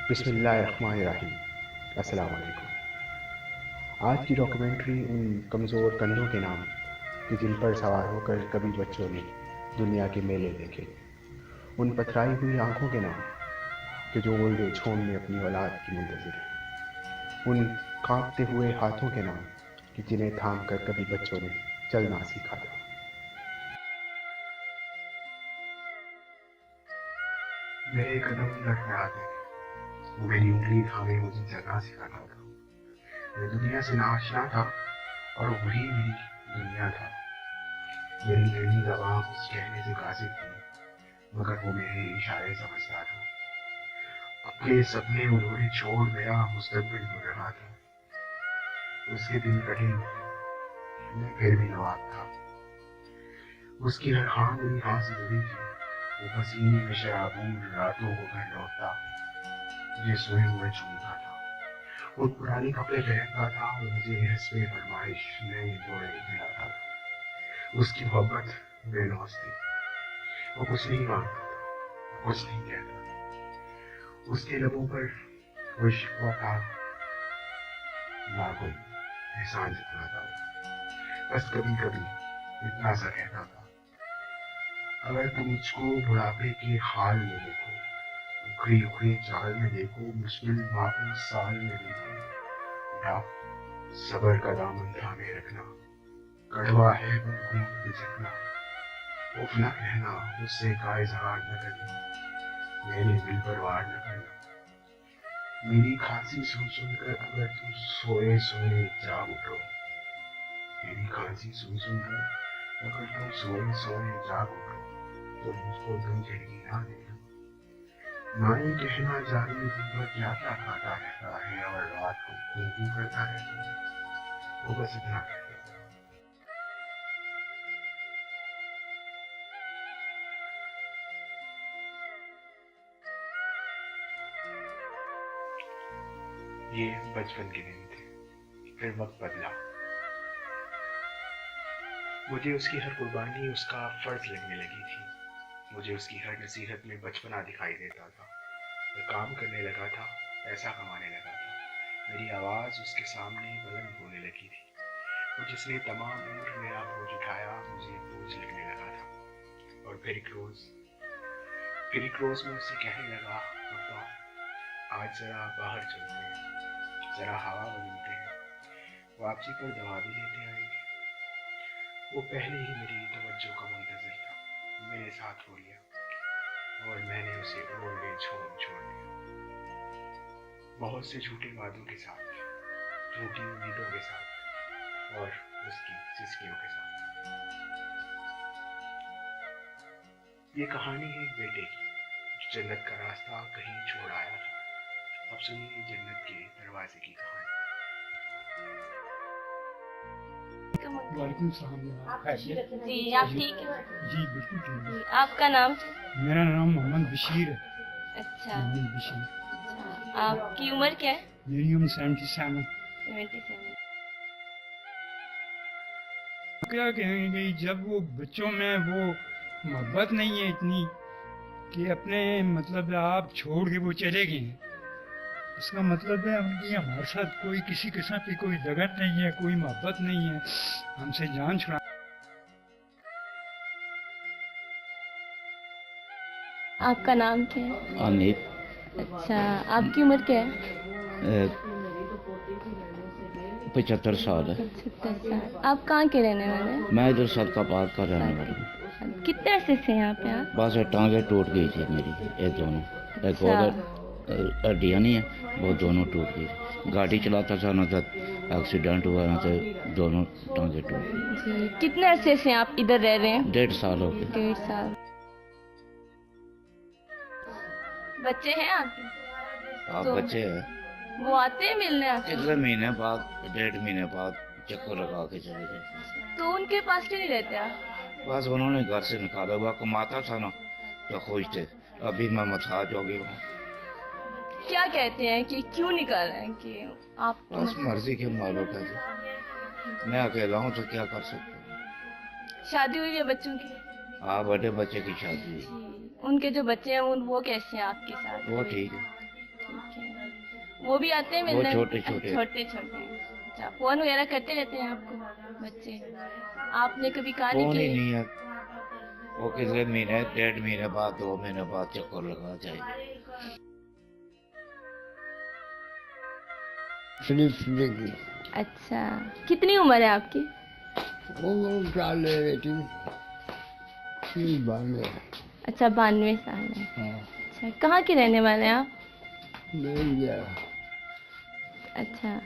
बिस्मिल्लाहिर्रहमानिर्रहीम। अस्सलाम वालेकुम। आज की डॉक्यूमेंट्री उन कमज़ोर कंधों के नाम कि जिन पर सवार होकर कभी बच्चों ने दुनिया के मेले देखे, उन पथराई हुई आंखों के नाम कि जो ओल्ड एज होम में अपनी औलाद की मुंतज़िर है, उन कांपते हुए हाथों के नाम कि जिन्हें थाम कर कभी बच्चों ने चलना सीखा था। मेरे कदम लड़खड़ाते थे, वो मेरी उंगली थामे मुझे चलना सिखाता था। मैं दुनिया से नाआशना था और वही मेरी दुनिया था। मेरी नैनी ज़बां कुछ कहने से कासिर थी, मगर वो मेरे इशारे समझता था। अपने सपने उन्होंने छोड़ मेरा मुस्तकबिल बुन रहा था। उसके दिन कठिन थे, मैं फिर भी नवाब था। उसकी हर हाँ मेरी हाँ से जुड़ी थी। वो पसीने में शराबूर रातों को घर लौटता, मुझे सोए हुए चूमता था। वो पुराने कपड़े पहनता था और मुझे हंसपे फरमाइश नए जोड़े दिलाता था। उसकी मोहब्बत बेलौस थी, वो कुछ नहीं मांगता था, वो कुछ नहीं कहता था। उसके लबों पर कोई शिकवा था ना कोई एहसान जताता था। बस कभी कभी इतना सा कहता था, अगर तुम मुझको बुढ़ापे के हाल में देखो, उखड़ी उखड़ी चाल में देखो, मुश्किल माकूल साल में देखो, बेटा सबर का दामन थामे रखना। कड़वा है पर घूंघ के झकना। उफ न कहना, उससे का इजहार न करना, मेरे दिल पर वार न करना। मेरी खांसी सुन सुनकर अगर तुम सोए सोए जाग उठो, मेरी खांसी सुन सुनकर अगर तुम सोए सोए जाग उठो, तो मुझको दम खिड़की ना देना। ना ही कहना जाने दिन भर क्या क्या खाता रहता है और रात को घूम करता रहता है। वो बस इतना कहता था। ये बचपन के दिन थे। फिर वक्त बदला। मुझे उसकी हर कुर्बानी उसका फर्ज लगने लगी थी। मुझे उसकी हर नसीहत में बचपना दिखाई देता था। मैं काम करने लगा था, पैसा कमाने लगा था। मेरी आवाज़ उसके सामने बुलंद होने लगी थी। वो जिसने तमाम उम्र मेरा बोझ उठाया, मुझे बोझ लगने लगा था। और फिर एक रोज़ मैं उससे कहने लगा, पापा आज ज़रा बाहर चलते हैं, ज़रा हवा बदलते हैं, वापसी पर दवा भी लेते आएंगे। वो पहले ही मेरी तवज्जो का मुंतज़िर था। मेरे साथ हो लिया और मैंने उसे ओल्ड एज होम छोड़ दिया। बहुत से झूठे वादों के साथ, झूठी उम्मीदों के साथ और उसकी सिसकियों के साथ। ये कहानी है एक बेटे की जो जन्नत का रास्ता कहीं छोड़ आया था। अब सुनिए जन्नत के दरवाजे की कहानी। वालेकुम सलाम जनाब, खैरियत? जी आप ठीक है? जी बिल्कुल ठीक है। आपका नाम? मेरा नाम मोहम्मद बशीर है। अच्छा। मोहम्मद बशीर। अच्छा, आपकी उम्र क्या है? मेरी उम्र 77। 77। क्या कहेंगे जब वो बच्चों में वो मोहब्बत नहीं है इतनी कि अपने मतलब आप छोड़ के वो चले गए हैं, इसका मतलब है उनकी हमारे साथ कोई किसी किस्म की कोई लगन नहीं है, कोई मोहब्बत नहीं है, हमसे जान छुड़ा। आपका नाम क्या है? अनित। अच्छा, आपकी उम्र क्या है? 75 साल है। 75 साल। आप कहाँ के रहने वाले हैं? मैं इधर सदकाबाद का रहने वाला हूँ। कितने अरसे से यहाँ पे आप? बस ये टांगे टूट गई थी मेरी, ये दोनों, एक अच्छा। और हड्डियाँ नहीं है, वो दोनों टूट गई थी। गाड़ी चलाता था ना, तो एक्सीडेंट हुआ ना, तो दोनों टांगे टूट गई। जी, कितने अरसे से आप इधर रह रहे हैं? 1.5 साल हो गए। 1.5 साल। बच्चे हैं आपके? आप तो बच्चे हैं, वो आते हैं मिलने आपसे? कितने महीने बाद, 1.5 महीने बाद चक्कर लगा के चले गए। तो उनके पास क्यों नहीं रहते आप? बस उन्होंने घर से निकाला हुआ, कमाता था ना तो खुश थे। अभी मैं मसाज हो गई हूँ। क्या कहते हैं कि क्यों निकाला है कि आप? बस मर्जी के मालिक है जी। मैं अकेला हूँ तो क्या कर सकता हूँ। शादी हुई है बच्चों की? हाँ, बड़े बच्चे की शादी हुई। जी, उनके जो बच्चे हैं वो कैसे हैं आपके साथ? वो ठीक है। ठीक है। वो भी आते हैं वो मिलने? छोटे-छोटे। छोटे छोटे। अच्छा, फोन वगैरह करते रहते हैं आपको बच्चे? आपने कभी कहा नहीं फोन ही कि नहीं है, वो किसी महीने 1.5 महीने बाद 2 महीने बाद चक्कर लगा जाए। अच्छा, कितनी उम्र है आपकी? वो साल है बेटी, 92। अच्छा, 92 साल है। हाँ, अच्छा, कहाँ के रहने वाले हैं आप? मिल गया। अच्छा,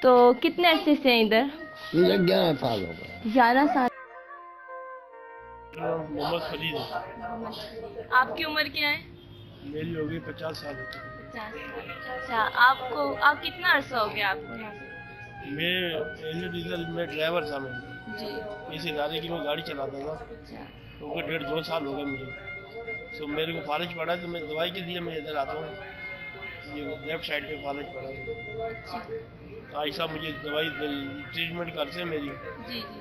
तो कितने अरसे से हैं इधर? ये 11 साल हो गए। 11 साल। मोहम्मद फरीद है। आपकी उम्र क्या है? मेरी हो गई 50 साल। 50 साल। अच्छा, आप कितना अरसा हो गया आपको यहाँ पे? मैं एरिया डीजल में ड्राइवर था। मैं जी। इस इदारे की मैं गाड़ी चलाता था, अच्छा। तो वो 1.5-2 साल हो गए मुझे। तो मेरे को फालिज पड़ा, तो मैं दवाई के लिए मैं इधर आता हूँ। ये लेफ्ट साइड पे फालिज पड़ा, आयशा मुझे दवाई ट्रीटमेंट करते हैं मेरी, जी जी।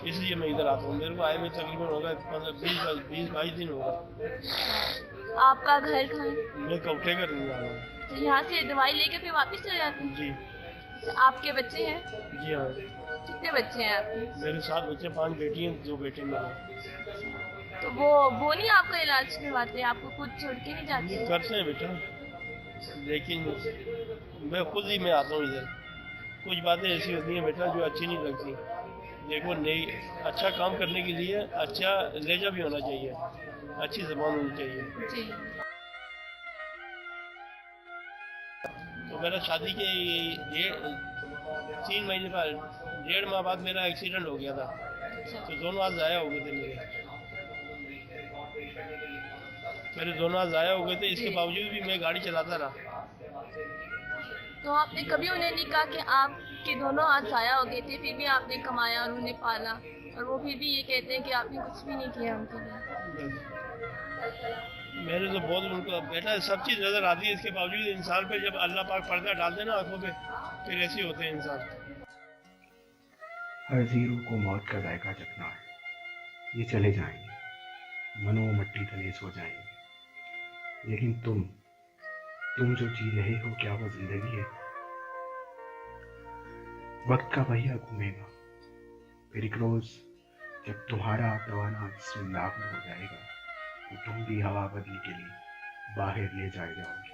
इसलिए मैं इधर आता हूँ। मेरे को आए हुए तकरीबन होगा 20-22 दिन होगा। आपका घर कहाँ है? मैं कौठे का रहने वाला हूँ। तो यहाँ से दवाई लेके फिर वापस चले जाते हैं? जी अच्छा, आपके बच्चे हैं? जी हाँ, कितने बच्चे हैं आपके? मेरे 7 बच्चे, 5 बेटी हैं, 2 बेटे मेरे। तो वो नहीं आपका इलाज करवाते? आपको खुद छोड़ के नहीं जाते? करते हैं बेटा, लेकिन मैं खुद ही मैं आता हूँ इधर। कुछ बातें ऐसी होती हैं बेटा जो अच्छी नहीं लगती। देखो, नहीं, अच्छा काम करने के लिए अच्छा लहजा भी होना चाहिए, अच्छी ज़बान होनी चाहिए। जी। तो मेरा शादी के 3 महीने बाद, 1.5 माह बाद मेरा एक्सीडेंट हो गया था। अच्छा। तो दोनों हाथ ज़ाया हो गए थे मेरे दोनों हाथ ज़ाया हो गए थे। इसके बावजूद भी मैं गाड़ी चलाता रहा। तो आपने कभी उन्हें नहीं कहा कि आपके दोनों हाथ ज़ाया हो गए थे, फिर भी आपने कमाया और उन्हें पाला, और वो फिर भी ये कहते हैं कि आपने कुछ भी नहीं किया उनके लिए? मैंने तो बहुत उनको, बेटा सब चीज़ नज़र आती है, इसके बावजूद इंसान पे जब अल्लाह पाक पर्दा डाल देना आंखों पे, फिर ऐसे होते हैं इंसान। हर जीरो को मौत का जायका चखना है। ये चले जाएंगे, मनो मट्टी तले सो जाएंगे, लेकिन तुम जो जी रहे हो, क्या वो जिंदगी है? वक्त का पहिया घूमेगा, फिर एक रोज जब तुम्हारा दवाना जिस्म दाखिल हो जाएगा, तो तुम भी हवा बदली के लिए बाहर ले जाए जाओगे।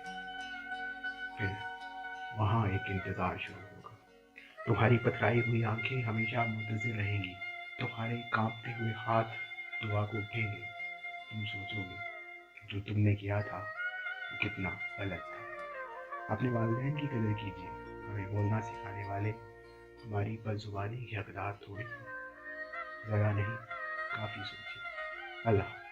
फिर वहां एक इंतजार शुरू होगा। तुम्हारी पथराई हुई आंखें हमेशा मुंतज़िर रहेंगी, तुम्हारे कांपते हुए हाथ दुआ को उठेंगे। तुम सोचोगे जो तुमने किया था वो कितना गलत था। अपने वालिदैन की कदर कीजिए, हमें बोलना सिखाने वाले हमारी बदजुबानी के हकदार थोड़ी हैं। ज़रा नहीं, काफ़ी सोचिए। अल्लाह।